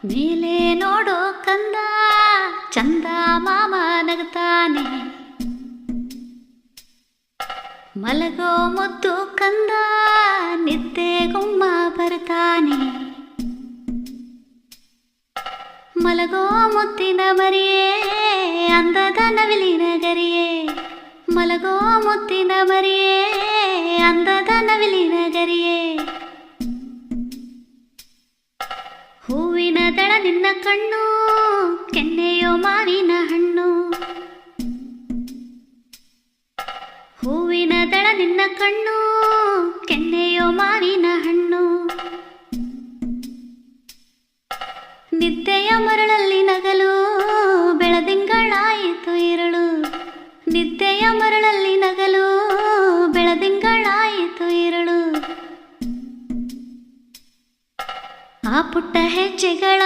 ಮೇಲೆ ನೋಡೋ ಕಂದ ಚಂದ ಮಾಮ ನಗತಾನೆ, ಮಲಗೋ ಮುದ್ದು ಕಂದ ನಿದ್ದೆ ಗುಮ್ಮ ಬರ್ತಾನೆ. ಮಲಗೋ ಮುತ್ತಿನ ಮರಿಯೇ ಅಂದದ ನವಿಲಿನ ಗರಿಯೇ, ಮಲಗೋ ಮುತ್ತಿನ ಮರಿಯೇ ಅಂದದ ನವಿಲಿನ ಗರಿಯೇ. ಹೂವಿನ ದಳ ನಿನ್ನ ಕಣ್ಣು ಕೆನ್ನೆಯೋ ಮಾವಿನ ಹಣ್ಣು, ಹೂವಿನ ದಳ ನಿನ್ನ ಕಣ್ಣು ಕೆನ್ನೆಯೋ ಮಾವಿನ ಹಣ್ಣು. ನಿದ್ದೆಯ ಮರಳಲ್ಲಿ ನಗಲು ಬೆಳದಿಂಗಳಾಯಿತು ಇರಳು, ನಿದ್ದೆಯ ಮರಳಲ್ಲಿ ನಗಲು ಬೆಳದಿಂಗಳಾಯಿತು ಇರಳು. ಆ ಪುಟ್ಟ ಹೆಜ್ಜೆಗಳ